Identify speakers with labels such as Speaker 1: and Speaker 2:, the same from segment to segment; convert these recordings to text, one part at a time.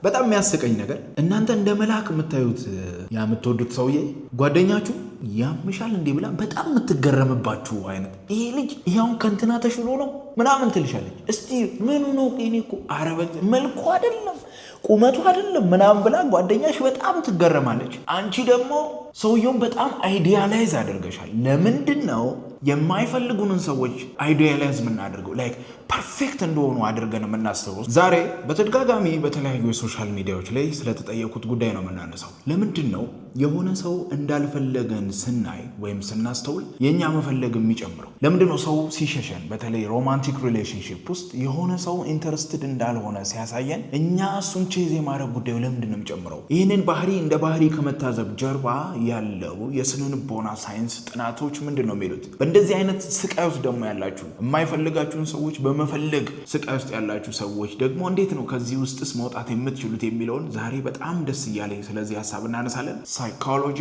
Speaker 1: በጣም የሚያስቀኝ ነገር እናንተ እንደ መልአክ የምታዩት የምትወዱት ሰውዬ ጓደኛችሁ ያምሻል እንዴ ብላ በጣም የምትገረምባችሁ አይነት ይሄ ልጅ ይሄውን ከንትና ተሽሎ ነው ምናምን ትልሻለች። እስቲ ምኑ ነው እኔ እኮ አረበ መልኩ አይደለም ቁመቱ አይደለም ምናምን ብላ ጓደኛሽ በጣም ትገረማለች። አንቺ ደግሞ ሰውየውን በጣም አይዲያላይዝ አድርገሻል። ለምንድን ነው የማይፈልጉንን ሰዎች አይዲያላይዝ የምናደርገው? ላይክ ፐርፌክት እንደሆኑ አድርገን የምናስበው። ዛሬ በተደጋጋሚ በተለያዩ የሶሻል ሚዲያዎች ላይ ስለተጠየቁት ጉዳይ ነው የምናነሳው። ለምንድን ነው የሆነ ሰው እንዳልፈለገን ስናይ ወይም ስናስተውል የእኛ መፈለግ የሚጨምረው? ለምንድን ነው ሰው ሲሸሸን፣ በተለይ ሮማንቲክ ሪሌሽንሽፕ ውስጥ የሆነ ሰው ኢንተረስትድ እንዳልሆነ ሲያሳየን እኛ እሱን ቼዝ የማድረግ ጉዳዩ ለምንድን ነው የሚጨምረው? ይህንን ባህሪ እንደ ባህሪ ከመታዘብ ጀርባ ያለው የስነ ልቦና ሳይንስ ጥናቶች ምንድን ነው የሚሉት? በእንደዚህ አይነት ስቃይ ውስጥ ደግሞ ያላችሁ የማይፈልጋችሁን ሰዎች በመፈለግ ስቃይ ውስጥ ያላችሁ ሰዎች ደግሞ እንዴት ነው ከዚህ ውስጥስ መውጣት የምትችሉት የሚለውን ዛሬ በጣም ደስ እያለኝ ስለዚህ ሀሳብ እናነሳለን። ሳይኮሎጂ፣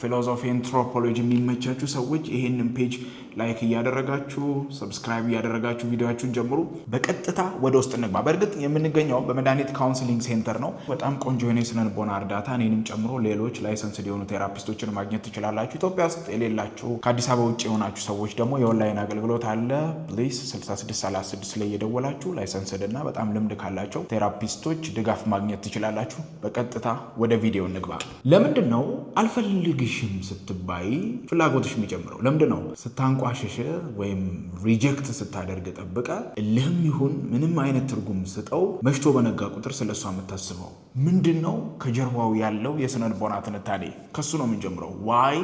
Speaker 1: ፊሎሶፊ፣ አንትሮፖሎጂ የሚመቻችሁ ሰዎች ይህንን ፔጅ ላይክ እያደረጋችሁ ሰብስክራይብ እያደረጋችሁ ቪዲዮችሁን ጀምሩ። በቀጥታ ወደ ውስጥ እንግባ። በእርግጥ የምንገኘው በመድኃኒት ካውንስሊንግ ሴንተር ነው። በጣም ቆንጆ የሆነ የስነ ልቦና እርዳታ እኔንም ጨምሮ ሌሎች ላይሰንስ የሆኑ ቴራፒስቶችን ማግኘት ትችላላችሁ። ኢትዮጵያ ውስጥ የሌላችሁ ከአዲስ አበባ ውጭ የሆናችሁ ሰዎች ደግሞ የኦንላይን አገልግሎት አለ። ፕሊስ 6636 ላይ የደወላችሁ ላይሰንስድና በጣም ልምድ ካላቸው ቴራፒስቶች ድጋፍ ማግኘት ትችላላችሁ። በቀጥታ ወደ ቪዲዮ እንግባ። ለምንድን ነው አልፈልግሽም ስትባይ ፍላጎትሽ የሚጨምረው? ለምንድን ነው ስታንቋሽሽ ወይም ሪጀክት ስታደርግ ጠብቀ እልህም ይሁን ምንም አይነት ትርጉም ስጠው መሽቶ በነጋ ቁጥር ስለሷ የምታስበው ምንድን ነው? ከጀርባው ያለው የስነ ልቦና ትንታኔ ከሱ ነው የምንጀምረው። ዋይ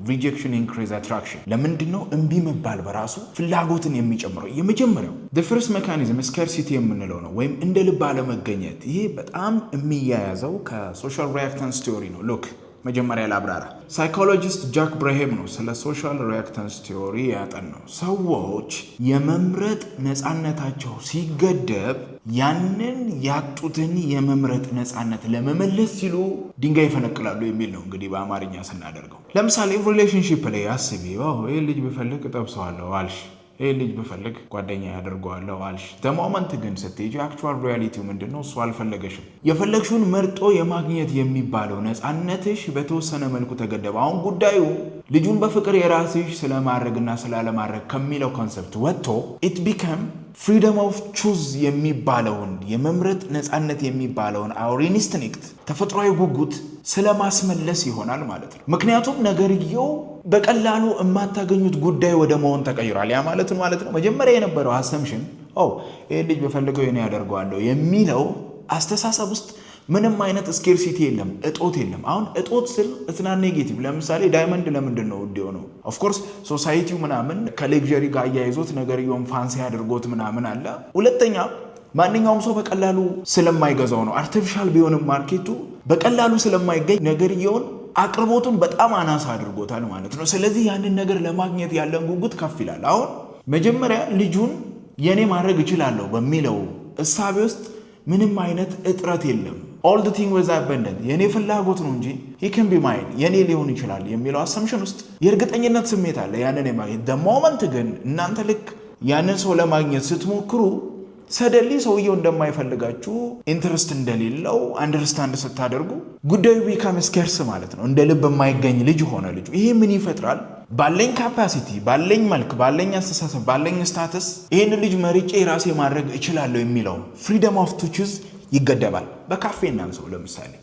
Speaker 1: ሪጀክሽን ኢንክሪዝ አትራክሽን። ለምንድን ነው እምቢ መባል በራሱ ፍላጎትን የሚጨምረው? የመጀመሪያው ፈርስት ሜካኒዝም ስካርሲቲ የምንለው ነው፣ ወይም እንደ ልብ አለመገኘት። ይሄ በጣም የሚያያዘው ከሶሻል ሪአክታንስ ቲዮሪ ነው። ሉክ መጀመሪያ ላብራራ። ሳይኮሎጂስት ጃክ ብራሄም ነው ስለ ሶሻል ሪአክታንስ ቲዮሪ ያጠናው። ሰዎች የመምረጥ ነፃነታቸው ሲገደብ ያንን ያጡትን የመምረጥ ነፃነት ለመመለስ ሲሉ ድንጋይ ይፈነቅላሉ የሚል ነው እንግዲህ በአማርኛ ስናደርገው። ለምሳሌ ሪሌሽንሺፕ ላይ አስቢ። ይህ ልጅ ብፈልግ እጠብሰዋለሁ አልሽ፣ ይህ ልጅ ብፈልግ ጓደኛ ያደርገዋለሁ አልሽ። ተሞመንት ግን ስትሄጂ አክቹዋል ሪያሊቲው ምንድን ነው? እሱ አልፈለገሽም። የፈለግሽውን መርጦ የማግኘት የሚባለው ነፃነትሽ በተወሰነ መልኩ ተገደበ። አሁን ጉዳዩ ልጁን በፍቅር የራስሽ ስለማድረግና ስላለማድረግ ከሚለው ኮንሰፕት ወጥቶ ኢት ቢከም ፍሪደም ኦፍ ቹዝ የሚባለውን የመምረጥ ነፃነት የሚባለውን አውር ኢንስቲንክት ተፈጥሯዊ ጉጉት ስለማስመለስ ይሆናል ማለት ነው። ምክንያቱም ነገርየው በቀላሉ የማታገኙት ጉዳይ ወደ መሆን ተቀይሯል። ያ ማለት ነው መጀመሪያ የነበረው አሰምሽን ይህ ልጅ በፈልገው የኔ ያደርገዋለሁ የሚለው አስተሳሰብ ውስጥ ምንም አይነት ስኬርሲቲ የለም፣ እጦት የለም። አሁን እጦት ስል እትና ኔጌቲቭ። ለምሳሌ ዳይመንድ ለምንድን ነው ውድ የሆነው? ኦፍኮርስ ሶሳይቲው ምናምን ከሌግዠሪ ጋር አያይዞት ነገርየውን ፋንሲ አድርጎት ምናምን አለ። ሁለተኛ ማንኛውም ሰው በቀላሉ ስለማይገዛው ነው። አርቲፊሻል ቢሆንም ማርኬቱ በቀላሉ ስለማይገኝ ነገርየውን አቅርቦቱን በጣም አናሳ አድርጎታል ማለት ነው። ስለዚህ ያንን ነገር ለማግኘት ያለን ጉጉት ከፍ ይላል። አሁን መጀመሪያ ልጁን የኔ ማድረግ እችላለሁ በሚለው እሳቤ ውስጥ ምንም አይነት እጥረት የለም። ኦል ዘ ቲንግ ዋዝ አበንደንት። የኔ ፍላጎት ነው እንጂ he can be mine የኔ ሊሆን ይችላል የሚለው አሰምሽን ውስጥ የእርግጠኝነት ስሜት አለ ያንን የማግኘት። the moment ግን እናንተ ልክ ያንን ሰው ለማግኘት ስትሞክሩ ሰደሊ ሰውየው እንደማይፈልጋችሁ ኢንትረስት እንደሌለው አንደርስታንድ ስታደርጉ ጉዳዩ ቢካም ስኬርስ ማለት ነው። እንደ ልብ የማይገኝ ልጅ ሆነ ልጁ። ይሄ ምን ይፈጥራል? ባለኝ ካፓሲቲ፣ ባለኝ መልክ፣ ባለኝ አስተሳሰብ፣ ባለኝ ስታተስ ይህን ልጅ መርጬ ራሴ ማድረግ እችላለሁ የሚለው ፍሪደም ኦፍ ቱ ቹዝ ይገደባል። በካፌ እናንሰው።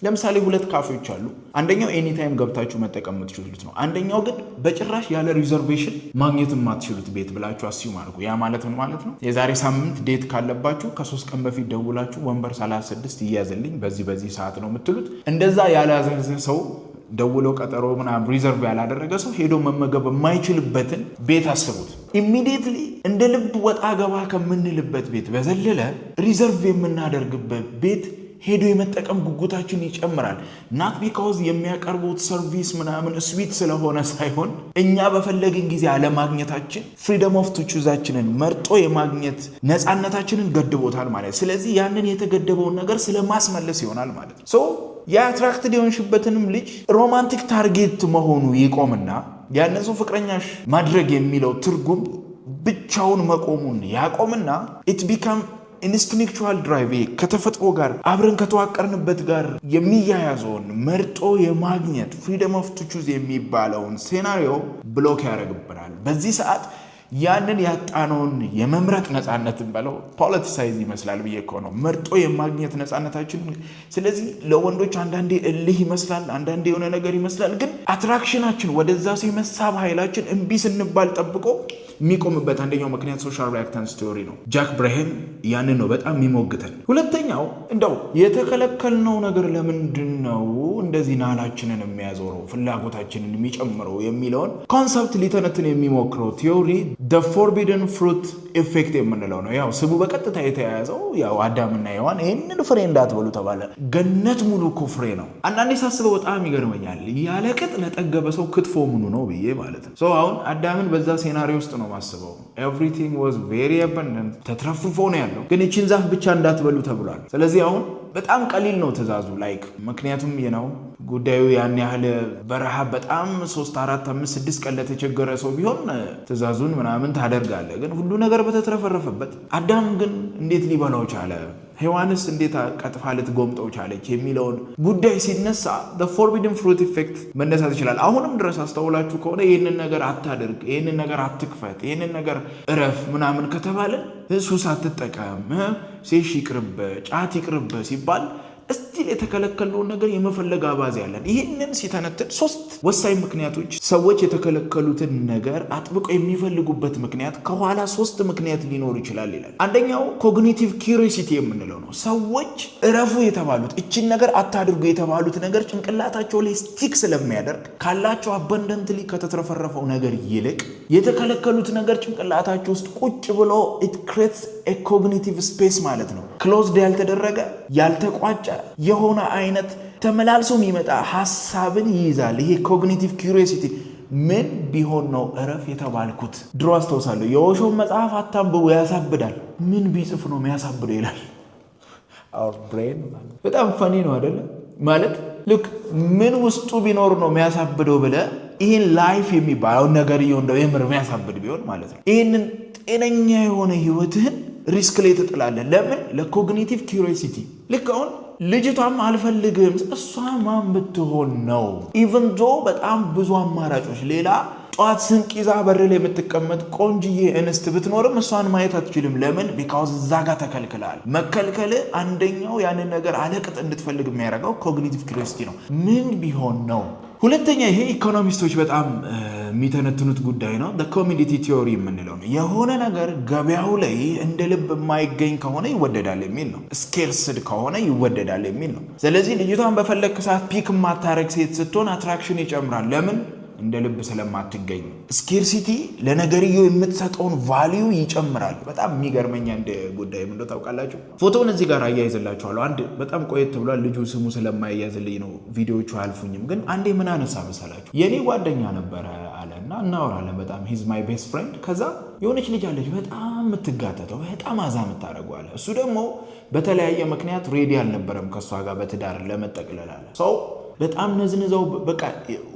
Speaker 1: ለምሳሌ ሁለት ካፌዎች አሉ። አንደኛው ኤኒታይም ገብታችሁ መጠቀም የምትችሉት ነው። አንደኛው ግን በጭራሽ ያለ ሪዘርቬሽን ማግኘት የማትችሉት ቤት ብላችሁ አስዩም አድርጉ። ያ ማለት ምን ማለት ነው? የዛሬ ሳምንት ዴት ካለባችሁ ከ3 ቀን በፊት ደውላችሁ ወንበር 36 ይያዝልኝ በዚህ ሰዓት ነው የምትሉት። እንደዛ ያልያዘ ሰው ደውሎ ቀጠሮ ምናምን ሪዘርቭ ያላደረገ ሰው ሄዶ መመገብ የማይችልበትን ቤት አስቡት። ኢሚዲየትሊ እንደ ልብ ወጣ ገባ ከምንልበት ቤት በዘለለ ሪዘርቭ የምናደርግበት ቤት ሄዶ የመጠቀም ጉጉታችን ይጨምራል። ናት ቢካውዝ የሚያቀርቡት ሰርቪስ ምናምን ስዊት ስለሆነ ሳይሆን እኛ በፈለግን ጊዜ አለማግኘታችን ፍሪደም ኦፍ ቱ ቹዛችንን መርጦ የማግኘት ነፃነታችንን ገድቦታል ማለት። ስለዚህ ያንን የተገደበውን ነገር ስለማስመለስ ይሆናል ማለት ነው። የአትራክትድ የሆንሽበትንም ልጅ ሮማንቲክ ታርጌት መሆኑ ይቆምና ያንን ሰው ፍቅረኛሽ ማድረግ የሚለው ትርጉም ብቻውን መቆሙን ያቆምና ኢት ቢካም ኢንስቲንክቹዋል ድራይቭ ከተፈጥሮ ጋር አብረን ከተዋቀርንበት ጋር የሚያያዘውን መርጦ የማግኘት ፍሪደም ኦፍ ቱ ቹዝ የሚባለውን ሴናሪዮ ብሎክ ያደርግብናል። በዚህ ሰዓት ያንን ያጣነውን የመምረጥ ነፃነትን በለው ፖለቲሳይዝ ይመስላል ብዬ እኮ ነው፣ መርጦ የማግኘት ነፃነታችን። ስለዚህ ለወንዶች አንዳንዴ እልህ ይመስላል፣ አንዳንዴ የሆነ ነገር ይመስላል፣ ግን አትራክሽናችን ወደዛ ሰው የመሳብ ኃይላችን እምቢ ስንባል ጠብቆ የሚቆምበት አንደኛው ምክንያት ሶሻል ሪአክታንስ ቲዮሪ ነው። ጃክ ብራሄም ያንን ነው በጣም የሚሞግተን። ሁለተኛው እንደው የተከለከልነው ነገር ለምንድን ነው እንደዚህ ናላችንን የሚያዞረው ፍላጎታችንን የሚጨምረው የሚለውን ኮንሰፕት ሊተነትን የሚሞክረው ቲዮሪ the forbidden fruit ኢፌክት የምንለው ነው። ያው ስቡ በቀጥታ የተያያዘው ያው አዳምና ሔዋን ይህንን ፍሬ እንዳትበሉ ተባለ። ገነት ሙሉ እኮ ፍሬ ነው። አንዳንዴ ሳስበው በጣም ይገርመኛል። ያለቅጥ ለጠገበ ሰው ክትፎ ምኑ ነው ብዬ ማለት ነው። አሁን አዳምን በዛ ሴናሪዮ ውስጥ ነው ማስበው። ኤቭሪቲንግ ዋዝ ቬሪ አባንደንት፣ ተትረፍርፎ ነው ያለው፣ ግን ይህችን ዛፍ ብቻ እንዳትበሉ ተብሏል። ስለዚህ አሁን በጣም ቀሊል ነው ትእዛዙ ላይክ ምክንያቱም ነው ጉዳዩ ያን ያህል በረሃብ በጣም 3 4 5 6 ቀን ለተቸገረ ሰው ቢሆን ትእዛዙን ምናምን ታደርጋለ። ግን ሁሉ ነገር በተትረፈረፈበት አዳም ግን እንዴት ሊበላው ቻለ? ሔዋንስ እንዴት ቀጥፋ ልትጎምጠው ቻለች? የሚለውን ጉዳይ ሲነሳ the forbidden fruit effect መነሳት ይችላል። አሁንም ድረስ አስተውላችሁ ከሆነ ይህንን ነገር አታድርግ፣ ይህንን ነገር አትክፈት፣ ይህንን ነገር እረፍ ምናምን ከተባለ ሱስ አትጠቀም፣ ሴሽ ይቅርብ፣ ጫት ይቅርብ ሲባል እስቲል የተከለከለውን ነገር የመፈለግ አባዜ ያለን። ይህንን ሲተነትን 3 ወሳኝ ምክንያቶች ሰዎች የተከለከሉትን ነገር አጥብቀው የሚፈልጉበት ምክንያት ከኋላ 3 ምክንያት ሊኖር ይችላል ይላል። አንደኛው ኮግኒቲቭ ኪዩሪዮሲቲ የምንለው ነው። ሰዎች እረፉ የተባሉት እችን ነገር አታድርጉ የተባሉት ነገር ጭንቅላታቸው ላይ ስቲክ ስለሚያደርግ ካላቸው አበንደንትሊ ከተትረፈረፈው ነገር ይልቅ የተከለከሉት ነገር ጭንቅላታቸው ውስጥ ቁጭ ብሎ it creates a cognitive space ማለት ነው። ክሎዝድ ያልተደረገ ያልተቋጨ የሆነ አይነት ተመላልሶ የሚመጣ ሐሳብን ይይዛል። ይሄ ኮግኒቲቭ ኪዩሪዮሲቲ ምን ቢሆን ነው እረፍ የተባልኩት? ድሮ አስተውሳለሁ የኦሾን መጽሐፍ አታንብቡ ያሳብዳል። ምን ቢጽፍ ነው የሚያሳብደው ይላል። our brain በጣም ፈኒ ነው አይደለ? ማለት ልክ ምን ውስጡ ቢኖር ነው የሚያሳብደው ብለ ይሄን ላይፍ የሚባለው ነገር እንደው የምር የሚያሳብድ ቢሆን ማለት ነው ይሄንን ጤነኛ የሆነ ህይወትህን ሪስክ ላይ ትጥላለህ። ለምን? ለኮግኒቲቭ ኪዩሪዮሲቲ። ልክ አሁን ልጅቷም አልፈልግም እሷ ማን ብትሆን ነው? ኢቨን ዶ በጣም ብዙ አማራጮች ሌላ ጧት ስንቅ ይዛ በር ላይ የምትቀመጥ ቆንጅዬ እንስት ብትኖርም እሷን ማየት አትችልም። ለምን? ቢካውዝ እዛ ጋር ተከልክላል። መከልከል አንደኛው ያንን ነገር አለቅጥ እንድትፈልግ የሚያደርገው ኮግኒቲቭ ኪዩሪዮሲቲ ነው። ምን ቢሆን ነው? ሁለተኛ ይሄ ኢኮኖሚስቶች በጣም የሚተነትኑት ጉዳይ ነው። ኮሚዲቲ ቲዮሪ የምንለው ነው። የሆነ ነገር ገበያው ላይ እንደ ልብ የማይገኝ ከሆነ ይወደዳል የሚል ነው። ስኬርስድ ከሆነ ይወደዳል የሚል ነው። ስለዚህ ልጅቷን በፈለክ ሰዓት ፒክ የማታረግ ሴት ስትሆን አትራክሽን ይጨምራል። ለምን? እንደ ልብ ስለማትገኝ። ስኬርሲቲ ለነገርየው የምትሰጠውን ቫልዩ ይጨምራል። በጣም የሚገርመኛ እንደ ጉዳይ ምንድነው ታውቃላችሁ? ፎቶውን እዚህ ጋር አያይዝላችኋለሁ። አንድ በጣም ቆየት ብሏል። ልጁ ስሙ ስለማያያዝልኝ ነው ቪዲዮቹ አልፉኝም። ግን አንዴ ምን አነሳ መሰላችሁ? የኔ ጓደኛ ነበረ አለና እናወራለን። በጣም ሂዝ ማይ ቤስት ፍሬንድ። ከዛ የሆነች ልጅ አለች በጣም የምትጋተተው በጣም አዛ የምታደርገው አለ። እሱ ደግሞ በተለያየ ምክንያት ሬዲ አልነበረም ከእሷ ጋር በትዳር ለመጠቅለል አለ። ሰው በጣም ነዝንዘው በቃ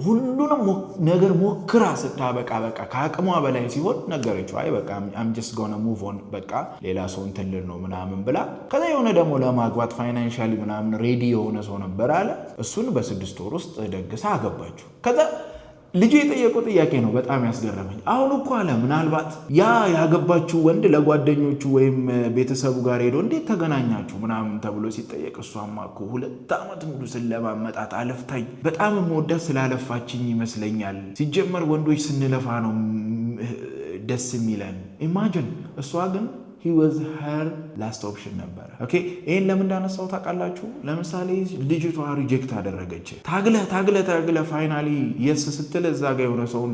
Speaker 1: ሁሉንም ነገር ሞክራ ስታበቃ በቃ ከአቅሟ በላይ ሲሆን ነገረችው። አይ በቃ I'm just gonna move on በቃ ሌላ ሰው እንትን ልል ነው ምናምን ብላ ከዛ የሆነ ደግሞ ለማግባት ፋይናንሻሊ ምናምን ሬዲ የሆነ ሰው ነበር አለ። እሱን በ6 ወር ውስጥ ደግሳ አገባችው። ከዛ ልጁ የጠየቀው ጥያቄ ነው በጣም ያስገረመኝ። አሁን እኮ አለ ምናልባት ያ ያገባችው ወንድ ለጓደኞቹ ወይም ቤተሰቡ ጋር ሄዶ እንዴት ተገናኛችሁ ምናምን ተብሎ ሲጠየቅ እሷማ እኮ 2 ዓመት ሙሉ ስለማመጣት አለፍታኝ በጣም የምወዳት ስላለፋችኝ ይመስለኛል። ሲጀመር ወንዶች ስንለፋ ነው ደስ የሚለን። ኢማጂን እሷ ግን he was her last option ነበር። ኦኬ ይሄን ለምን እንዳነሳው ታውቃላችሁ? ለምሳሌ ልጅቷ ሪጀክት አደረገች። ታግለ ፋይናሊ የስ ስትል እዛ ጋር የሆነ ሰውን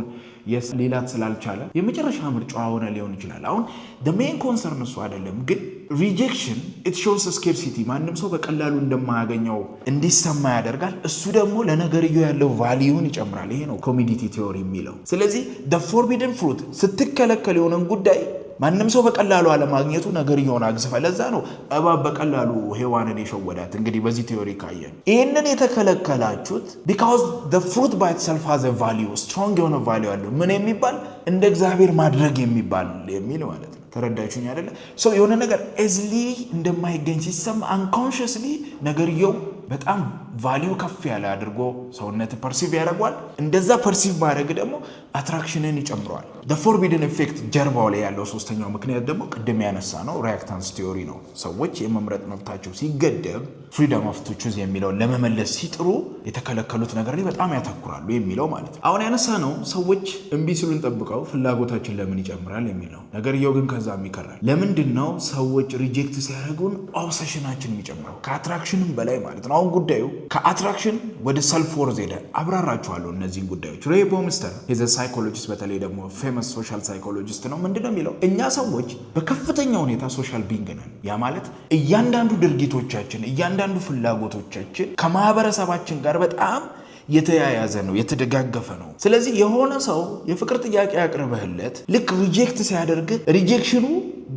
Speaker 1: የስ ሌላት ስላልቻለ የመጨረሻ ምርጫዋ ሆነ ሊሆን ይችላል። አሁን the main concern እሱ አይደለም፣ ግን rejection it shows scarcity። ማንም ሰው በቀላሉ እንደማያገኘው እንዲሰማ ያደርጋል። እሱ ደግሞ ለነገርየው ያለው ቫልዩን ይጨምራል። ይሄ ነው ኮሚዲቲ ቲዮሪ የሚለው። ስለዚህ the forbidden fruit ስትከለከል የሆነን ጉዳይ ማንም ሰው በቀላሉ አለማግኘቱ ነገርየውን አግዝፈ። ለዛ ነው እባብ በቀላሉ ሔዋንን የሸወዳት። እንግዲህ በዚህ ቲዮሪ ካየን ይህንን የተከለከላችሁት because the fruit by itself has a value, strong የሆነ value አለው። ምን የሚባል እንደ እግዚአብሔር ማድረግ የሚባል የሚል ማለት ነው። ተረዳችሁኝ አይደለ? የሆነ ነገር ኤዝሊ እንደማይገኝ ሲሰማ አንኮንሽስሊ ነገርየው በጣም ቫሊዩ ከፍ ያለ አድርጎ ሰውነት ፐርሲቭ ያደርጓል። እንደዛ ፐርሲቭ ማድረግ ደግሞ አትራክሽንን ይጨምረዋል። ፎርቢድን ኤፌክት ጀርባው ላይ ያለው ሶስተኛው ምክንያት ደግሞ ቅድም ያነሳ ነው ሪያክታንስ ቲዮሪ ነው። ሰዎች የመምረጥ መብታቸው ሲገደብ ፍሪደም ኦፍ ቱ ቹዝ የሚለውን ለመመለስ ሲጥሩ የተከለከሉት ነገር ላይ በጣም ያተኩራሉ የሚለው ማለት ነው። አሁን ያነሳ ነው ሰዎች እምቢ ሲሉን ጠብቀው ፍላጎታችን ለምን ይጨምራል የሚለው ነገርየው ግን ከዛም ይከራል። ለምንድን ነው ሰዎች ሪጀክት ሲያደርጉን ኦብሰሽናችን የሚጨምረው ከአትራክሽንም በላይ ማለት ነው። አሁን ጉዳዩ ከአትራክሽን ወደ ሰልፍ ወርዝ ሄደ። አብራራችኋለሁ እነዚህን ጉዳዮች። ሬይ ቦምስተር የዘ ሳይኮሎጂስት በተለይ ደግሞ ፌመስ ሶሻል ሳይኮሎጂስት ነው። ምንድነው የሚለው? እኛ ሰዎች በከፍተኛ ሁኔታ ሶሻል ቢንግ ነን። ያ ማለት እያንዳንዱ ድርጊቶቻችን፣ እያንዳንዱ ፍላጎቶቻችን ከማህበረሰባችን ጋር በጣም የተያያዘ ነው፣ የተደጋገፈ ነው። ስለዚህ የሆነ ሰው የፍቅር ጥያቄ ያቅርበህለት ልክ ሪጀክት ሲያደርግ ሪጀክሽኑ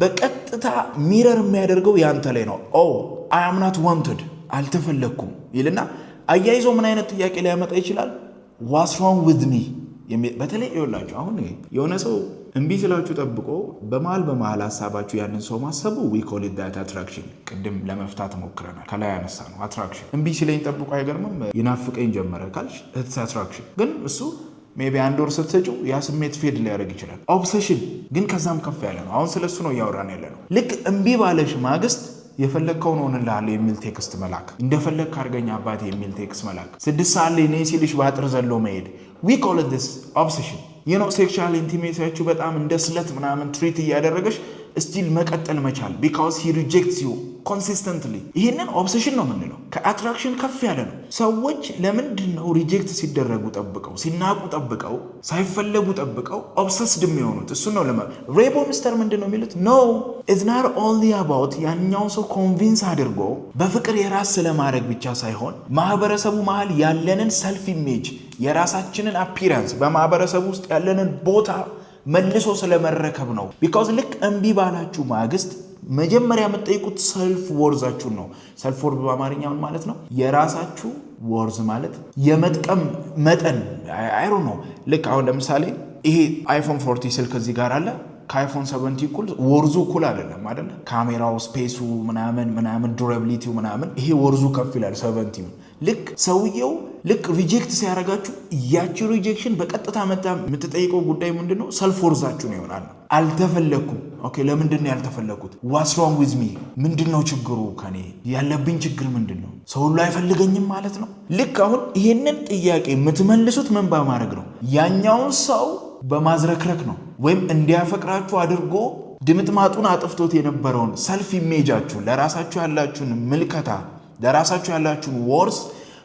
Speaker 1: በቀጥታ ሚረር የሚያደርገው ያንተ ላይ ነው። አይ አም ናት ዋንትድ አልተፈለግኩም ይልና አያይዞ ምን አይነት ጥያቄ ሊያመጣ ይችላል? ዋትስ ሮንግ ዊዝ ሚ። በተለይ ይኸውላችሁ አሁን የሆነ ሰው እምቢ ስላችሁ ጠብቆ በመሃል ሀሳባችሁ ያንን ሰው ማሰቡ ዊ ኮል ኢት ዳት አትራክሽን። ቅድም ለመፍታት ሞክረናል። ከላይ ያነሳ ነው አትራክሽን። እምቢ ሲለኝ ጠብቆ አይገርምም? ይናፍቀኝ ጀመረ ካልሽ ኢትስ አትራክሽን። ግን እሱ ሜቢ አንድ ወር ስትሰጪው ያ ስሜት ፌድ ሊያደርግ ይችላል። ኦብሰሽን ግን ከዛም ከፍ ያለ ነው። አሁን ስለሱ ነው እያወራን ያለ ነው። ልክ እምቢ ባለሽ ማግስት የፈለግከውን ሆንልሃል የሚል ቴክስት መላክ፣ እንደፈለግ ካርገኝ አባቴ የሚል ቴክስት መላክ፣ 6 ሰዓት ላይ ነይ ሲልሽ በአጥር ዘሎ መሄድ፣ ዊ ኮል ኢት ዲስ ኦብሰሽን። ሴክሹዋል ኢንቲሜሲያችሁ በጣም እንደ ስለት ምናምን ትሪት እያደረገሽ ስቲል መቀጠል መቻል ቢካውዝ ሂ ሪጀክትስ ዩ ኮንሲስተንትሊ። ይህንን ኦብሰሽን ነው የምንለው። ከአትራክሽን ከፍ ያለ ነው። ሰዎች ለምንድን ነው ሪጀክት ሲደረጉ ጠብቀው፣ ሲናቁ ጠብቀው፣ ሳይፈለጉ ጠብቀው ኦብሰስድ የሚሆኑት? እሱ ነው ሬይ ቦምስተር ምንድን ነው የሚሉት? ኖ ኢትስ ናት ኦንሊ አባውት ያኛውን ሰው ኮንቪንስ አድርጎ በፍቅር የራስ ስለማድረግ ብቻ ሳይሆን ማህበረሰቡ መሀል ያለንን ሰልፍ ኢሜጅ፣ የራሳችንን አፒራንስ፣ በማህበረሰቡ ውስጥ ያለንን ቦታ መልሶ ስለመረከብ ነው። ቢካውዝ ልክ እምቢ ባላችሁ ማግስት መጀመሪያ የምትጠይቁት ሰልፍ ወርዛችሁን ነው። ሰልፍ ወርዝ በአማርኛውን ማለት ነው የራሳችሁ ወርዝ ማለት የመጥቀም መጠን አይሮ ነው። ልክ አሁን ለምሳሌ ይሄ አይፎን 40 ስልክ እዚህ ጋር አለ። ከአይፎን 70 እኩል ወርዙ እኩል አይደለም አይደለ? ካሜራው፣ ስፔሱ ምናምን ዱራቢሊቲው ምናምን ይሄ ወርዙ ከፍ ይላል 70። ልክ ሰውየው ልክ ሪጀክት ሲያደርጋችሁ ያቺ ሪጀክሽን በቀጥታ መጣ የምትጠይቀው ጉዳይ ምንድነው? ሰልፍ ወርዛችሁ ነው ይሆናል። አልተፈለኩም። ኦኬ ለምንድን ነው ያልተፈለኩት? ዋትስ ሮንግ ዊዝ ሚ? ምንድነው ችግሩ? ከኔ ያለብኝ ችግር ምንድነው? ሰው ሁሉ አይፈልገኝም ማለት ነው? ልክ አሁን ይሄንን ጥያቄ የምትመልሱት ምን በማድረግ ነው? ያኛውን ሰው በማዝረክረክ ነው። ወይም እንዲያፈቅራችሁ አድርጎ ድምጥማጡን አጥፍቶት የነበረውን ሰልፍ ኢሜጃችሁን፣ ለራሳችሁ ያላችሁን ምልከታ፣ ለራሳችሁ ያላችሁን ወርስ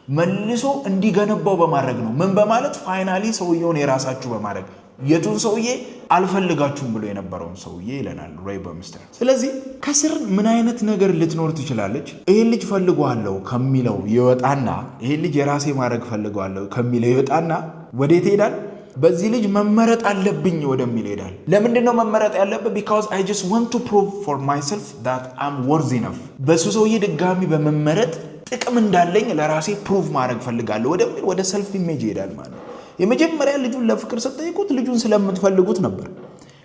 Speaker 1: መልሶ እንዲገነባው በማድረግ ነው። ምን በማለት ፋይናሊ ሰውየውን የራሳችሁ በማድረግ የቱን ሰውዬ? አልፈልጋችሁም ብሎ የነበረውን ሰውዬ ይለናል ሬይ ቦምስተር። ስለዚህ ከስር ምን አይነት ነገር ልትኖር ትችላለች? ይሄን ልጅ ፈልገዋለሁ ከሚለው ይወጣና ይሄን ልጅ የራሴ ማድረግ ፈልገዋለሁ ከሚለው ይወጣና ወዴት ይሄዳል? በዚህ ልጅ መመረጥ አለብኝ ወደሚል ይሄዳል። ለምንድን ነው መመረጥ ያለበት? because I just want to prove for myself that I'm worthy enough። በሱ ሰውዬ ድጋሚ በመመረጥ ጥቅም እንዳለኝ ለራሴ ፕሩቭ ማድረግ ፈልጋለሁ ወደሚል ወደ ሰልፍ ኢሜጅ ይሄዳል ማለት ነው። የመጀመሪያ ልጁን ለፍቅር ስትጠይቁት ልጁን ስለምትፈልጉት ነበር።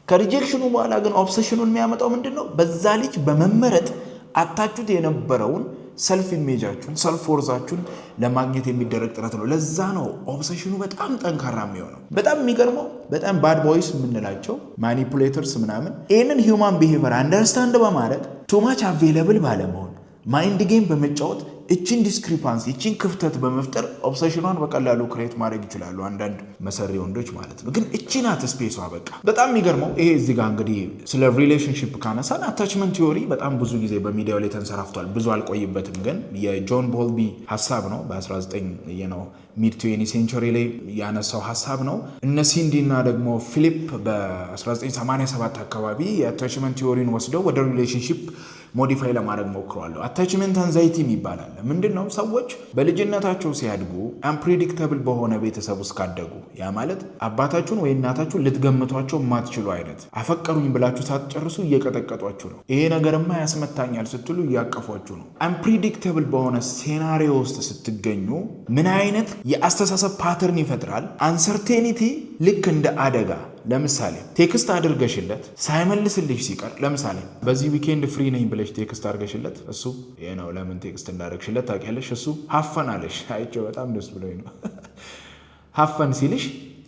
Speaker 1: ከሪጀክሽኑ በኋላ ግን ኦብሰሽኑን የሚያመጣው ምንድን ነው? በዛ ልጅ በመመረጥ አታችሁት የነበረውን ሰልፍ ኢሜጃችሁን፣ ሰልፍ ወርዛችሁን ለማግኘት የሚደረግ ጥረት ነው። ለዛ ነው ኦብሰሽኑ በጣም ጠንካራ የሚሆነው። በጣም የሚገርመው በጣም ባድ ቦይስ የምንላቸው ማኒፑሌተርስ ምናምን ይህንን ሂውማን ቢሄቨር አንደርስታንድ በማድረግ ቱማች አቬለብል ባለመሆን ማይንድ ጌም በመጫወት እችን ዲስክሪፓንሲ እችን ክፍተት በመፍጠር ኦብሰሽኗን በቀላሉ ክሬት ማድረግ ይችላሉ አንዳንድ መሰሪ ወንዶች ማለት ነው። ግን እቺ ናት ስፔሷ። በቃ በጣም የሚገርመው ይሄ እዚህ ጋር እንግዲህ ስለ ሪሌሽንሺፕ ካነሳን አታችመንት ቲዮሪ በጣም ብዙ ጊዜ በሚዲያው ላይ ተንሰራፍቷል። ብዙ አልቆይበትም፣ ግን የጆን ቦልቢ ሀሳብ ነው። በ19 ሚድ 20 ሴንቸሪ ላይ ያነሳው ሀሳብ ነው። እነ ሲንዲ እና ደግሞ ፊሊፕ በ1987 አካባቢ የአታችመንት ቲዮሪን ወስደው ወደ ሪሌሽንሺፕ ሞዲፋይ ለማድረግ ሞክረዋለሁ። አታችመንት አንዛይቲ ይባላል። ምንድነው? ሰዎች በልጅነታቸው ሲያድጉ አንፕሬዲክተብል በሆነ ቤተሰብ ውስጥ ካደጉ፣ ያ ማለት አባታችሁን ወይ እናታችሁን ልትገምቷቸው የማትችሉ አይነት አፈቀሩኝ ብላችሁ ሳትጨርሱ እየቀጠቀጧችሁ ነው። ይሄ ነገርማ ያስመታኛል ስትሉ እያቀፏችሁ ነው። አንፕሬዲክተብል በሆነ ሴናሪዮ ውስጥ ስትገኙ ምን አይነት የአስተሳሰብ ፓተርን ይፈጥራል? አንሰርቴኒቲ ልክ እንደ አደጋ ለምሳሌ ቴክስት አድርገሽለት ሳይመልስልሽ ሲቀር ለምሳሌ በዚህ ዊኬንድ ፍሪ ነኝ ብለሽ ቴክስት አድርገሽለት እሱ ነው ለምን ቴክስት እንዳደረግሽለት ታውቂያለሽ እሱ ሀፈን አለሽ አይቼው በጣም ደስ ብሎኝ ነው ሀፈን ሲልሽ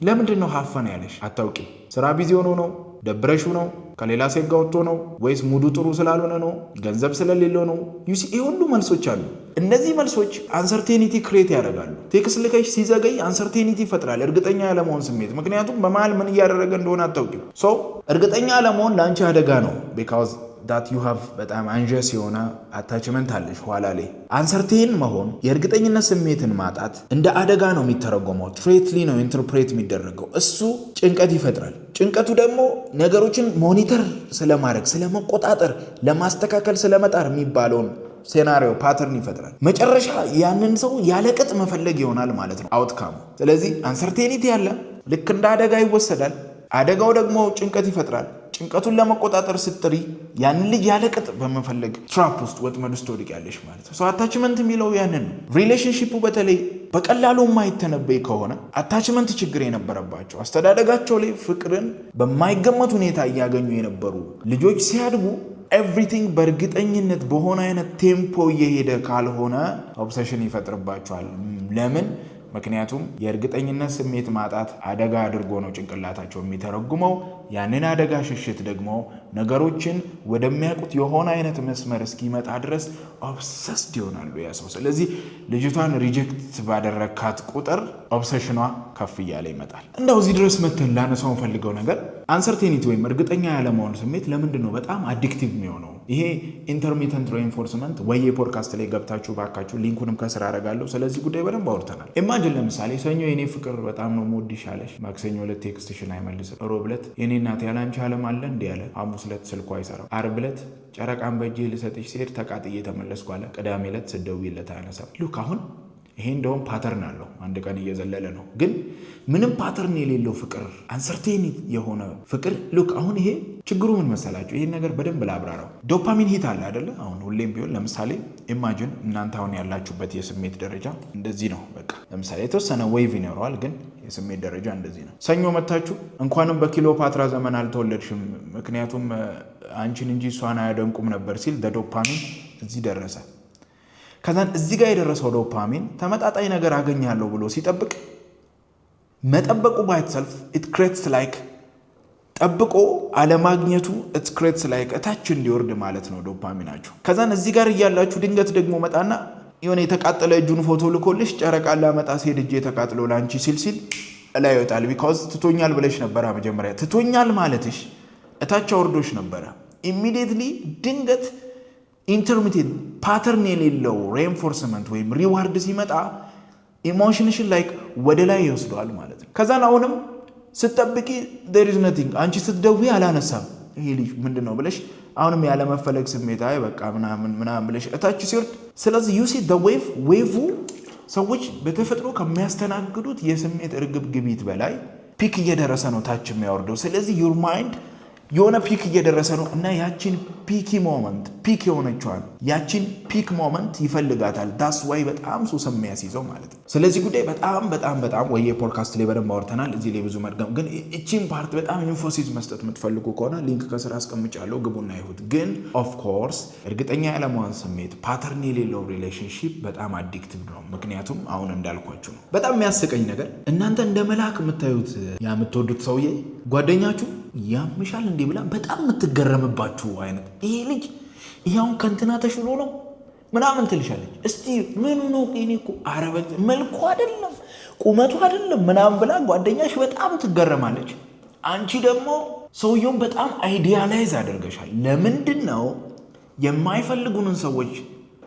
Speaker 1: ለምንድን ነው ሀፈን ያለሽ አታውቂም ስራ ቢዚ ሆኖ ነው ደብረሹ ነው ከሌላ ሴት ጋር ወጥቶ ነው ወይስ ሙዱ ጥሩ ስላልሆነ ነው ገንዘብ ስለሌለው ነው ዩሲ ሁሉ መልሶች አሉ እነዚህ መልሶች አንሰርቴኒቲ ክሬት ያደርጋሉ ቴክስት ልከሽ ሲዘገይ አንሰርቴኒቲ ይፈጥራል እርግጠኛ ያለመሆን ስሜት ምክንያቱም በመሃል ምን እያደረገ እንደሆነ አታውቂም ሶ እርግጠኛ ያለመሆን ላንቺ አደጋ ነው because that you have በጣም አንጀስ የሆነ አታችመንት አለሽ ኋላ ላይ አንሰርቴን መሆን የእርግጠኝነት ስሜትን ማጣት እንደ አደጋ ነው የሚተረጎመው ትሬትሊ ነው ኢንተርፕሬት የሚደረገው እሱ ጭንቀት ይፈጥራል ጭንቀቱ ደግሞ ነገሮችን ሞኒተር ስለማድረግ ስለመቆጣጠር ለማስተካከል ስለመጣር የሚባለውን ሴናሪዮ ፓተርን ይፈጥራል መጨረሻ ያንን ሰው ያለቅጥ መፈለግ ይሆናል ማለት ነው አውትካም ስለዚህ አንሰርቴኒቲ ያለ ልክ እንደ አደጋ ይወሰዳል አደጋው ደግሞ ጭንቀት ይፈጥራል ጭንቀቱን ለመቆጣጠር ስትሪ ያንን ልጅ ያለቅጥ በመፈለግ ትራፕ ውስጥ ወጥመድ ውስጥ ወድቂያለሽ ማለት ነው አታችመንት የሚለው ያንን ነው ሪሌሽንሺፑ በተለይ በቀላሉ የማይተነበይ ከሆነ አታችመንት ችግር የነበረባቸው አስተዳደጋቸው ላይ ፍቅርን በማይገመት ሁኔታ እያገኙ የነበሩ ልጆች ሲያድጉ ኤቭሪቲንግ በእርግጠኝነት በሆነ አይነት ቴምፖ እየሄደ ካልሆነ ኦብሰሽን ይፈጥርባቸዋል ለምን ምክንያቱም የእርግጠኝነት ስሜት ማጣት አደጋ አድርጎ ነው ጭንቅላታቸው የሚተረጉመው ያንን አደጋ ሽሽት ደግሞ ነገሮችን ወደሚያውቁት የሆነ አይነት መስመር እስኪመጣ ድረስ ኦብሰስድ ይሆናሉ ያ ሰው ስለዚህ ልጅቷን ሪጀክት ባደረካት ቁጥር ኦብሰሽኗ ከፍ እያለ ይመጣል እንደው እዚህ ድረስ መተን ላነሳው ፈልገው ነገር አንሰርቴኒቲ ወይም እርግጠኛ ያለመሆን ስሜት ለምንድን ነው በጣም አዲክቲቭ የሚሆነው ይሄ ኢንተርሚተንት ሬንፎርስመንት ወይ ፖድካስት ላይ ገብታችሁ ባካችሁ ሊንኩንም ከስራ አደርጋለሁ ስለዚህ ጉዳይ በደንብ አውርተናል ኢማጂን ለምሳሌ ሰኞ የኔ ፍቅር በጣም ነው ሞድሽ አለሽ ማክሰኞ ዕለት ቴክስትሽን አይመልስም ሮብ ዕለት የኔ እናት ያላንቺ ዓለም አለ እንዴ ያለ ሐሙስ ዕለት ስልኩ አይሰራም ዓርብ ዕለት ጨረቃን በእጄ ልሰጥሽ ሲሄድ ተቃጥዬ ተመለስኩ አለ ቅዳሜ ዕለት ስደውይለት አያነሳም ሉክ አሁን ይሄ እንደውም ፓተርን አለው አንድ ቀን እየዘለለ ነው ግን ምንም ፓተርን የሌለው ፍቅር አንሰርቴኒ የሆነ ፍቅር ሉክ አሁን ይሄ ችግሩ ምን መሰላችሁ ይሄን ነገር በደንብ ላብራራው ዶፓሚን ሂት አለ አይደለ አሁን ሁሌም ቢሆን ለምሳሌ ኢማጂን እናንተ አሁን ያላችሁበት የስሜት ደረጃ እንደዚህ ነው በቃ ለምሳሌ የተወሰነ ዌቭ ይኖረዋል ግን የስሜት ደረጃ እንደዚህ ነው ሰኞ መታችሁ እንኳንም በኪሎፓትራ ዘመን አልተወለድሽም ምክንያቱም አንቺን እንጂ እሷን አያደንቁም ነበር ሲል ዶፓሚን እዚህ ደረሰ ከዛን እዚህ ጋር የደረሰው ዶፓሚን ተመጣጣኝ ነገር አገኛለሁ ብሎ ሲጠብቅ መጠበቁ by itself it creates like ጠብቆ አለማግኘቱ it creates like እታች እንዲወርድ ማለት ነው ዶፓሚናችሁ ከዛን እዚህ ጋር እያላችሁ ድንገት ደግሞ መጣና የሆነ የተቃጠለ እጁን ፎቶ ልኮልሽ ጨረቃ ላመጣ ሲሄድ እጄ ተቃጥሎ ላንቺ ሲል ላይ ይወጣል because ትቶኛል ብለሽ ነበር መጀመሪያ ትቶኛል ማለትሽ እታች አውርዶሽ ነበር immediately ድንገት ኢንተርሚቴንት ፓተርን የሌለው ሬንፎርስመንት ወይም ሪዋርድ ሲመጣ ኢሞሽንሽን ላይክ ወደ ላይ ይወስደዋል ማለት ነው ከዛን አሁንም ስትጠብቂ there is nothing አንቺ ስትደውይ አላነሳም ይሄ ልጅ ምንድነው ብለሽ አሁንም ያለ መፈለግ ስሜት አይ በቃ ምናምን ብለሽ እታች ሲወርድ ስለዚህ you see the wave ሰዎች በተፈጥሮ ከሚያስተናግዱት የስሜት እርግብግቢት በላይ ፒክ እየደረሰ ነው ታች የሚያወርደው ስለዚህ your mind የሆነ ፒክ እየደረሰ ነው እና ያቺን ፒክ የሆነችዋን ያቺን ፒክ ሞመንት ይፈልጋታል that's why በጣም ሱስ የሚያስይዘው ማለት ነው ስለዚህ ጉዳይ በጣም ወይ የፖድካስት ላይ በደንብ አውርተናል እዚህ ላይ ብዙ መድገም ግን እቺን ፓርት በጣም ኢንፎሲስ መስጠት የምትፈልጉ ከሆነ ሊንክ ከስራ አስቀምጫለሁ ግቡና ይሁት ግን ኦፍ ኮርስ እርግጠኛ ያለመሆን ስሜት ፓተርን የሌለው ሪሌሽንሺፕ በጣም አዲክቲቭ ነው ምክንያቱም አሁን እንዳልኳችሁ ነው በጣም የሚያስቀኝ ነገር እናንተ እንደ መልአክ የምታዩት የምትወዱት ሰውዬ ጓደኛችሁ ያምሻል እንዴ ብላ በጣም የምትገረምባችሁ አይነት ይሄ ልጅ ይሄውን ከንትና ተሽሎ ነው ምናምን ትልሻለች እስቲ ምኑ ነው እኔ እኮ አረበት መልኩ አይደለም ቁመቱ አይደለም ምናምን ብላ ጓደኛሽ በጣም ትገረማለች አንቺ ደግሞ ሰውየውን በጣም አይዲያላይዝ አድርገሻል ለምንድን ነው የማይፈልጉንን ሰዎች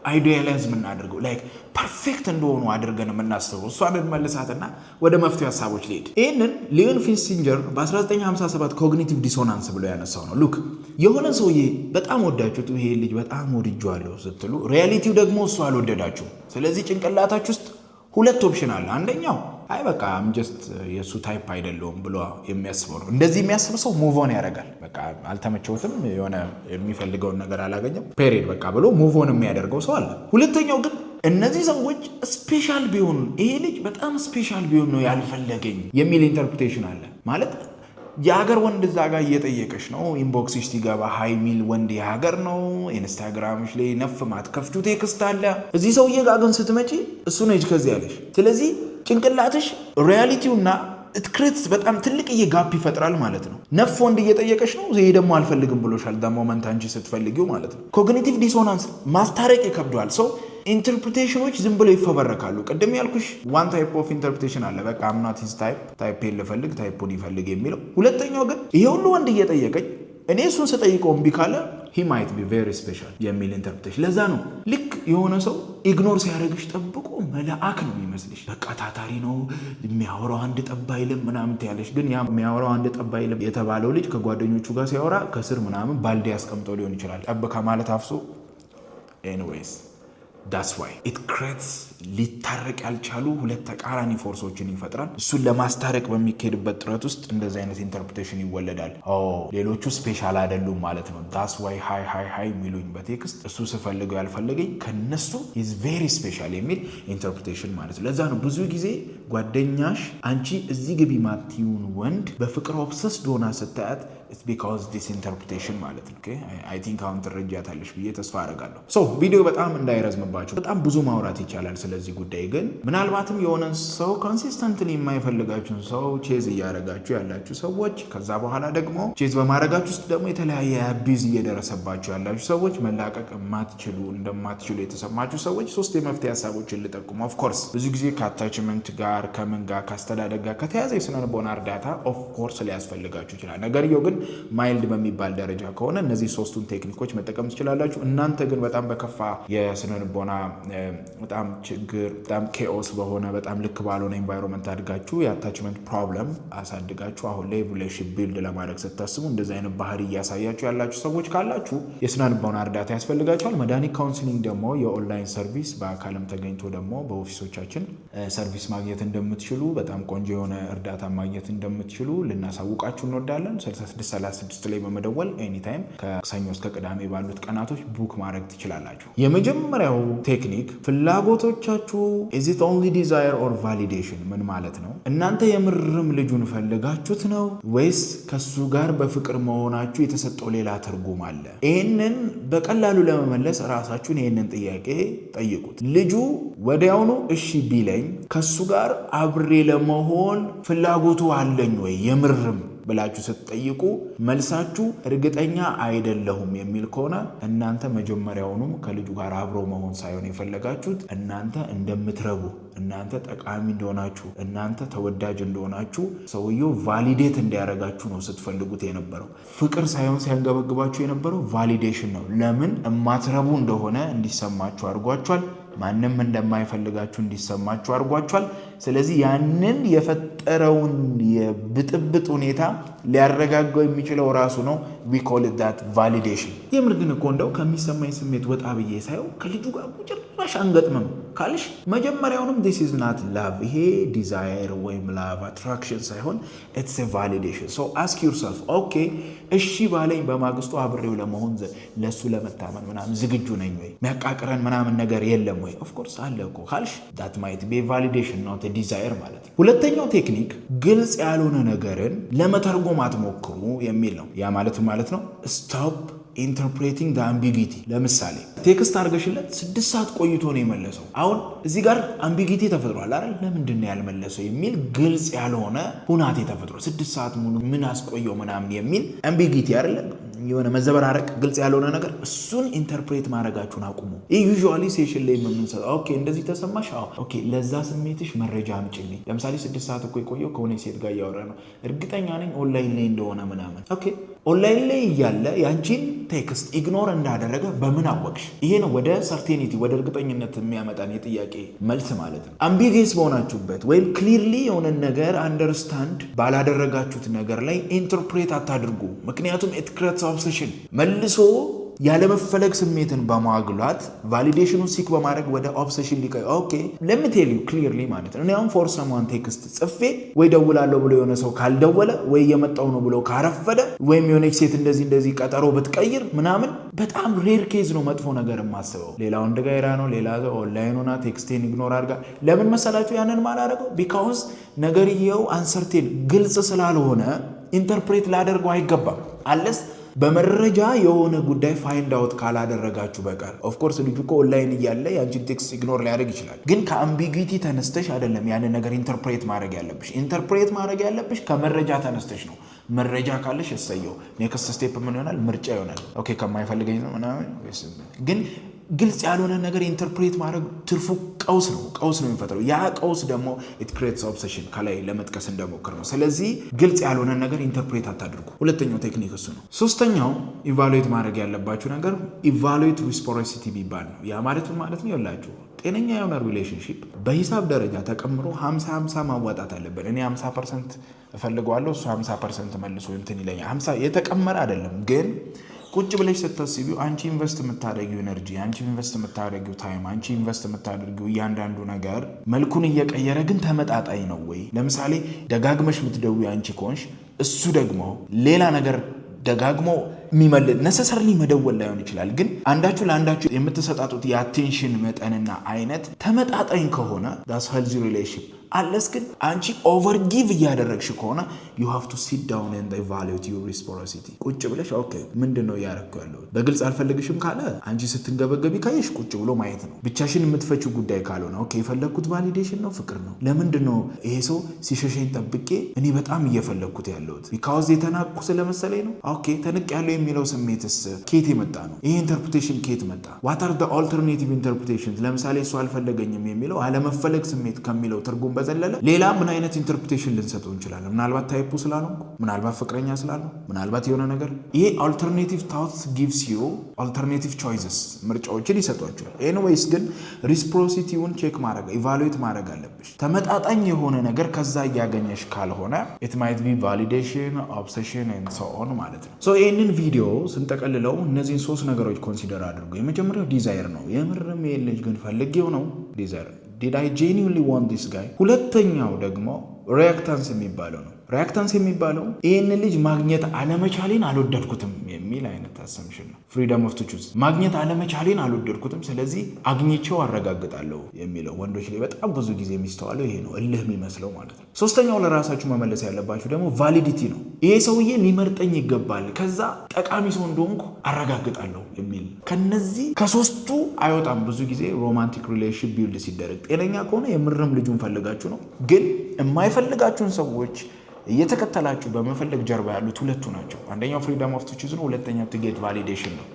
Speaker 1: አይዲያላይዝ የምናደርገው ላይክ ፐርፌክት እንደሆኑ አድርገን የምናስበው እሷን መልሳትና ወደ መፍትሄ ሐሳቦች ሊሄድ ይሄንን ሊዮን ፌንሲንጀር በ1957 ኮግኒቲቭ ዲሶናንስ ብሎ ያነሳው ነው ሉክ የሆነ ሰውዬ በጣም ወዳችሁት ይሄ ልጅ በጣም ወድጄዋለሁ ስትሉ ሪያሊቲው ደግሞ እሱ አልወደዳችሁ ስለዚህ ጭንቅላታችሁ ውስጥ ሁለት ኦፕሽን አለ አንደኛው አይ በቃ አም ጀስት የሱ ታይፕ አይደለም ብሎ የሚያስበው ነው እንደዚህ የሚያስብ ሰው ሙቭ ኦን ያደርጋል በቃ አልተመቸውትም የሆነ የሚፈልገውን ነገር አላገኘም ፔሪድ በቃ ብሎ ሙቭ ኦን የሚያደርገው ሰው አለ ሁለተኛው ግን እነዚህ ሰዎች ስፔሻል ቢሆን ይሄ ልጅ በጣም ስፔሻል ቢሆን ነው ያልፈለገኝ የሚል ኢንተርፕሬቴሽን አለ ማለት የሀገር ወንድ እዛ ጋር እየጠየቀሽ ነው። ኢንቦክስሽ ሲገባ ሃይ ሚል ወንድ የሀገር ነው። ኢንስታግራምሽ ላይ ነፍ ማትከፍቹ ቴክስት አለ። እዚህ ሰውዬ ጋር ግን ስትመጪ እሱ ነች ከዚህ ያለሽ። ስለዚህ ጭንቅላትሽ ሪያሊቲውና ትክሬትስ በጣም ትልቅዬ ጋፕ ይፈጥራል ማለት ነው። ነፍ ወንድ እየጠየቀሽ ነው፣ ይሄ ደግሞ አልፈልግም ብሎሻል። ሞመንት አንቺ ስትፈልጊው ማለት ነው። ኮግኒቲቭ ዲሶናንስ ማስታረቅ ይከብደዋል። ሰው ኢንተርፕሪቴሽኖች ዝም ብለው ይፈበረካሉ። ቅድም ያልኩሽ ዋን ታይፕ ኦፍ ኢንተርፕሪቴሽን አለ። በቃ አምናት ሂዝ ታይፕ ልፈልግ ታይፑን ይፈልግ የሚለው። ሁለተኛው ግን ይሄ ሁሉ ወንድ እየጠየቀኝ እኔ እሱን ስጠይቀው እምቢ ካለ he might be very special የሚል ኢንተርፕሪቴሽን። ለዛ ነው ልክ የሆነ ሰው ኢግኖር ሲያደርግሽ ጠብቆ መልአክ ነው የሚመስልሽ። በቃ ታታሪ ነው የሚያወራው አንድ ጠብ አይልም ምናምን ትያለሽ። ግን ያ የሚያወራው አንድ ጠብ አይልም የተባለው ልጅ ከጓደኞቹ ጋር ሲያወራ ከስር ምናምን ባልዲ ያስቀምጠው ሊሆን ይችላል። ጠብ ከማለት አፍሶ ኤኒዌይስ that's why it creates ሊታረቅ ያልቻሉ ሁለት ተቃራኒ ፎርሶችን ይፈጥራል። እሱን ለማስታረቅ በሚካሄድበት ጥረት ውስጥ እንደዚህ አይነት ኢንተርፕሪቴሽን ይወለዳል። ሌሎቹ ስፔሻል አይደሉም ማለት ነው። that's why ሃይ የሚሉኝ በቴክስት እሱ ስፈልገው ያልፈለገኝ ከነሱ is very special የሚል ኢንተርፕሪቴሽን ማለት ነው። ለዛ ነው ብዙ ጊዜ ጓደኛሽ አንቺ እዚህ ግቢ ማትዩን ወንድ በፍቅር ኦብሰስድ ሆና ስታያት it's because this interpretation ማለት ነው። okay I think አሁን ትረጃታለሽ ብዬ ተስፋ አደርጋለሁ። ቪዲዮ በጣም እንዳይረዝምባችሁ በጣም ብዙ ማውራት ይቻላል ስለዚህ ጉዳይ። ግን ምናልባትም የሆነን ሰው ኮንሲስተንትሊ የማይፈልጋችሁን ሰው ቼዝ እያደረጋችሁ ያላችሁ ሰዎች፣ ከዛ በኋላ ደግሞ ቼዝ በማድረጋችሁ ውስጥ ደግሞ የተለያየ አቢዝ እየደረሰባችሁ ያላችሁ ሰዎች፣ መላቀቅ እንደማትችሉ የተሰማችሁ ሰዎች ሶስት የመፍትሄ ሀሳቦችን ልጠቁም። ኦፍ ኮርስ ብዙ ጊዜ ከአታችመንት ጋር ከምን ጋር ከአስተዳደግ ጋር ከተያዘ የስነ ልቦና እርዳታ ኦፍ ኮርስ ሊያስፈልጋችሁ ይችላል። ነገርየው ግን ማይልድ በሚባል ደረጃ ከሆነ እነዚህ ሶስቱን ቴክኒኮች መጠቀም ትችላላችሁ። እናንተ ግን በጣም በከፋ የስነ ልቦና በጣም ችግር በጣም ኬኦስ በሆነ በጣም ልክ ባልሆነ ኤንቫይሮንመንት አድጋችሁ የአታችመንት ፕሮብለም አሳድጋችሁ አሁን ላይ ሪሌሽንሺፕ ቢልድ ለማድረግ ስታስቡ እንደዚህ አይነት ባህሪ እያሳያችሁ ያላችሁ ሰዎች ካላችሁ የስነ ልቦና እርዳታ ያስፈልጋችኋል። መድኃኒት ካውንስሊንግ ደግሞ የኦንላይን ሰርቪስ በአካልም ተገኝቶ ደግሞ በኦፊሶቻችን ሰርቪስ ማግኘት እንደምትችሉ በጣም ቆንጆ የሆነ እርዳታ ማግኘት እንደምትችሉ ልናሳውቃችሁ እንወዳለን። 6636 ላይ በመደወል ኤኒታይም ከሰኞ እስከ ቅዳሜ ባሉት ቀናቶች ቡክ ማድረግ ትችላላችሁ። የመጀመሪያው ቴክኒክ ፍላጎቶቻችሁ is it only desire or validation? ምን ማለት ነው? እናንተ የምርም ልጁን ፈልጋችሁት ነው ወይስ ከሱ ጋር በፍቅር መሆናችሁ የተሰጠው ሌላ ትርጉም አለ? ይህንን በቀላሉ ለመመለስ ራሳችሁን ይህንን ጥያቄ ጠይቁት። ልጁ ወዲያውኑ እሺ ቢለኝ ከሱ ጋር አብሬ ለመሆን ፍላጎቱ አለኝ ወይ የምርም ብላችሁ ስትጠይቁ መልሳችሁ እርግጠኛ አይደለሁም የሚል ከሆነ እናንተ መጀመሪያውኑም ከልጁ ጋር አብሮ መሆን ሳይሆን የፈለጋችሁት እናንተ እንደምትረቡ፣ እናንተ ጠቃሚ እንደሆናችሁ፣ እናንተ ተወዳጅ እንደሆናችሁ ሰውየው ቫሊዴት እንዲያደርጋችሁ ነው ስትፈልጉት የነበረው። ፍቅር ሳይሆን ሲያንገበግባችሁ የነበረው ቫሊዴሽን ነው። ለምን እማትረቡ እንደሆነ እንዲሰማችሁ አድርጓችኋል። ማንም እንደማይፈልጋችሁ እንዲሰማችሁ አድርጓችኋል። ስለዚህ ያንን የፈጠረውን የብጥብጥ ሁኔታ ሊያረጋጋው የሚችለው ራሱ ነው። we call it that validation። የምር ግን እኮ እንደው ከሚሰማኝ ስሜት ወጣ ብዬ ሳየው ከልጁ ጋር ጭራሽ አንገጥምም ካልሽ መጀመሪያውንም this is not love፣ ይሄ ዲዛየር ወይም love attraction ሳይሆን it's a validation። so ask yourself okay እሺ ባለኝ በማግስቱ አብሬው ለመሆን ለሱ ለመታመን ምናምን ዝግጁ ነኝ ወይ? የሚያቃቅረን ምናምን ነገር የለም ወይ? of course አለ እኮ ካልሽ that might be a validation not a desire ማለት ነው። ሁለተኛው ቴክኒክ ግልጽ ያልሆነ ነገርን ለመተርጎም አትሞክሩ የሚል ነው። ያ ማለት ነው stop interpreting the ambiguity። ለምሳሌ ቴክስት አድርገሽለት 6 ሰዓት ቆይቶ ነው የመለሰው። አሁን እዚህ ጋር አምቢጊቲ ተፈጥሯል አይደል? ለምንድን ነው ያልመለሰው የሚል ግልጽ ያልሆነ ሁናቴ ተፈጥሯል። 6 ሰዓት ሙሉ ምን አስቆየው ምናምን የሚል አምቢጊቲ አይደል? የሆነ መዘበራረቅ ግልጽ ያልሆነ ነገር፣ እሱን ኢንተርፕሬት ማድረጋችሁን አቁሙ። ይህ ዩዥዋሊ ሴሽን ላይ የምንሰጠው ኦኬ እንደዚህ ተሰማሽ፣ ኦኬ ለዛ ስሜትሽ መረጃ አምጪልኝ። ለምሳሌ 6 ሰዓት እኮ የቆየው ከሆነ ሴት ጋር እያወራ ነው፣ እርግጠኛ ነኝ ኦንላይን ላይ እንደሆነ ምናምን። ኦኬ ኦንላይን ላይ እያለ ያንቺን ቴክስት ኢግኖር እንዳደረገ በምን አወቅሽ? ይሄ ነው ወደ ሰርቴኒቲ ወደ እርግጠኝነት የሚያመጣን የጥያቄ መልስ ማለት ነው። አምቢጌስ በሆናችሁበት ወይም ክሊርሊ የሆነ ነገር አንደርስታንድ ባላደረጋችሁት ነገር ላይ ኢንተርፕሬት አታድርጉ። ምክንያቱም ኢት ክሬትስ ኦብሴሽን መልሶ ያለመፈለግ ስሜትን በማግሏት ቫሊዴሽኑን ሲክ በማድረግ ወደ ኦብሴሽን ሊቀይ ኦኬ ለምቴል ዩ ክሊርሊ ማለት ነው። እኔ አሁን ፎር ሰምዋን ቴክስት ጽፌ ወይ ደውላለሁ ብሎ የሆነ ሰው ካልደወለ ወይ የመጣው ነው ብሎ ካረፈደ ወይም የሆነች ሴት እንደዚህ ቀጠሮ ብትቀይር ምናምን በጣም ሬር ኬዝ ነው መጥፎ ነገር የማስበው። ሌላው እንደጋይራ ነው፣ ሌላ ኦንላይን ሆና ቴክስቴን ኢግኖር አድርጋ። ለምን መሰላችሁ ያንን ማላረገው? ቢካውዝ ነገርየው አንሰርቴን ግልጽ ስላልሆነ ኢንተርፕሬት ላደርገው አይገባም አለስ በመረጃ የሆነ ጉዳይ ፋይንድ አውት ካላደረጋችሁ በቀር። ኦፍኮርስ ልጁ እኮ ኦንላይን እያለ የአንቺን ቴክስት ኢግኖር ሊያደርግ ይችላል። ግን ከአምቢጊቲ ተነስተሽ አይደለም ያንን ነገር ኢንተርፕሬት ማድረግ ያለብሽ። ኢንተርፕሬት ማድረግ ያለብሽ ከመረጃ ተነስተሽ ነው። መረጃ ካለሽ እሰየው፣ ኔክስት ስቴፕ ምን ይሆናል? ምርጫ ይሆናል። ኦኬ ከማይፈልገኝ ነው ምናምን። ግን ግልጽ ያልሆነ ነገር ኢንተርፕሬት ማድረግ ትርፉ ቀውስ ነው የሚፈጥረው። ያ ቀውስ ደግሞ ኢት ክሬትስ ኦብሰሽን ከላይ ለመጥቀስ እንደሞከር ነው። ስለዚህ ግልጽ ያልሆነ ነገር ኢንተርፕሬት አታድርጉ። ሁለተኛው ቴክኒክ እሱ ነው። ሶስተኛው ኢቫሉዌት ማድረግ ያለባችሁ ነገር ኢቫሉዌት ሪስፖሮሲቲ ቢባል ነው። ያ ማለት ነው ይላችሁ ጤነኛ የሆነ ሪሌሽንሺፕ በሂሳብ ደረጃ ተቀምሮ 50-50 ማዋጣት አለብን። እኔ 50% እፈልገዋለሁ እሱ 50% መልሶ እንትን ይለኛል። 50 የተቀመረ አይደለም ግን ቁጭ ብለሽ ስታስቢው አንቺ ኢንቨስት የምታደርጊው ኤነርጂ፣ አንቺ ኢንቨስት የምታደርጊው ታይም፣ አንቺ ኢንቨስት የምታደርጊው እያንዳንዱ ነገር መልኩን እየቀየረ ግን ተመጣጣኝ ነው ወይ? ለምሳሌ ደጋግመሽ የምትደውይ አንቺ ከሆንሽ እሱ ደግሞ ሌላ ነገር ደጋግሞ የሚመልስ ነሰሰርሊ መደወል ላይሆን ይችላል። ግን አንዳችሁ ለአንዳችሁ የምትሰጣጡት የአቴንሽን መጠንና አይነት ተመጣጣኝ ከሆነ ዳስ ሄልዚ ሪሌሽንሺፕ አለስ። ግን አንቺ ኦቨር ጊቭ እያደረግሽ ከሆነ you have to sit down and evaluate your reciprocity። ቁጭ ብለሽ ኦኬ ምንድን ነው እያደረግኩ ያለሁት? በግልጽ አልፈልግሽም ካለ አንቺ ስትንገበገቢ ካየሽ ቁጭ ብሎ ማየት ነው። ብቻሽን የምትፈችው ጉዳይ ካልሆነ ኦኬ የፈለግኩት ቫሊዴሽን ነው፣ ፍቅር ነው። ለምንድን ነው ይሄ ሰው ሲሸሸኝ ጠብቄ እኔ በጣም እየፈለግኩት ያለሁት? ቢካውዝ የተናቅኩ ስለመሰለኝ ነው። ኦኬ ተንቅ ያለው የሚለው ስሜትስ ኬት የመጣ ነው? ይሄ ኢንተርፕሬቴሽን ኬት መጣ? what are the alternative interpretations? ለምሳሌ እሱ አልፈለገኝም የሚለው አለመፈለግ ስሜት ከሚለው ትርጉም በዘለለ ሌላ ምን አይነት ኢንተርፕሬቴሽን ልንሰጠው እንችላለን? ምናልባት ታይፑ ስላልሆንኩ፣ ምናልባት ፍቅረኛ ስላልሆንኩ፣ ምናልባት የሆነ ነገር። ይሄ አልተርኔቲቭ ታውትስ ጊቭስ ዩ አልተርኔቲቭ ቾይስስ፣ ምርጫዎችን ይሰጧቸዋል። ኤኒዌይስ ግን ሪስፕሮሲቲውን ቼክ ማድረግ ኢቫሉዌት ማድረግ አለብሽ። ተመጣጣኝ የሆነ ነገር ከዛ እያገኘሽ ካልሆነ ኢት ማይት ቢ ቫሊዴሽን ኦብሴሽን ኤንድ ሶ ኦን ማለት ነው። ሶ ይህንን ቪዲዮ ስንጠቀልለው እነዚህን 3 ነገሮች ኮንሲደር አድርጉ። የመጀመሪያው ዲዛይር ነው። የምርም ይሄን ልጅ ግን ፈልጌው ነው ዲዛይር did I genuinely want this guy? ሁለተኛው ደግሞ ሪያክታንስ የሚባለው ነው። ሪያክታንስ የሚባለው ይህን ልጅ ማግኘት አለመቻሌን አልወደድኩትም የሚል አይነት አሰምሽን ነው። ፍሪደም ኦፍ ቱ ቹዝ ማግኘት አለመቻሌን አልወደድኩትም ስለዚህ አግኝቼው አረጋግጣለሁ የሚለው ወንዶች ላይ በጣም ብዙ ጊዜ የሚስተዋለው ይሄ ነው፣ እልህ የሚመስለው ማለት ነው። ሶስተኛው ለራሳችሁ መመለስ ያለባችሁ ደግሞ ቫሊዲቲ ነው። ይሄ ሰውዬ ሊመርጠኝ ይገባል፣ ከዛ ጠቃሚ ሰው እንደሆንኩ አረጋግጣለሁ የሚል ከነዚህ ከሶስቱ አይወጣም። ብዙ ጊዜ ሮማንቲክ ሪሌሽንሺፕ ቢልድ ሲደረግ ጤነኛ ከሆነ የምርም ልጁን ፈልጋችሁ ነው። ግን የማይፈልጋችሁን ሰዎች እየተከተላችሁ በመፈለግ ጀርባ ያሉት ሁለቱ ናቸው። አንደኛው ፍሪደም ኦፍ ቱ ቹዝ ነው፣ ሁለተኛው ቱ ጌት ቫሊዴሽን ነው።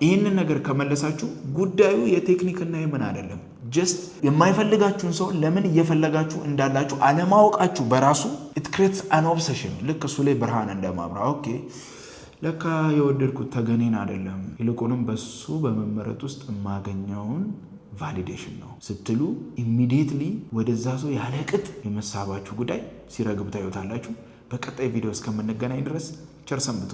Speaker 1: ይህንን ነገር ከመለሳችሁ ጉዳዩ የቴክኒክና የምን አይደለም። ጀስት የማይፈልጋችሁን ሰው ለምን እየፈለጋችሁ እንዳላችሁ አለማወቃችሁ በራሱ ኢት ክሬትስ አን ኦብሰሽን። ልክ እሱ ላይ ብርሃን እንደማብራ ኦኬ ለካ የወደድኩት ተገኔን አይደለም ይልቁንም በሱ በመመረጥ ውስጥ የማገኘውን ቫሊዴሽን ነው ስትሉ ኢሚዲየትሊ ወደዛ ሰው ያለቅጥ የመሳባችሁ ጉዳይ ሲረግብ ታዩታላችሁ። በቀጣይ ቪዲዮ እስከምንገናኝ ድረስ ቸር ሰንብቱ።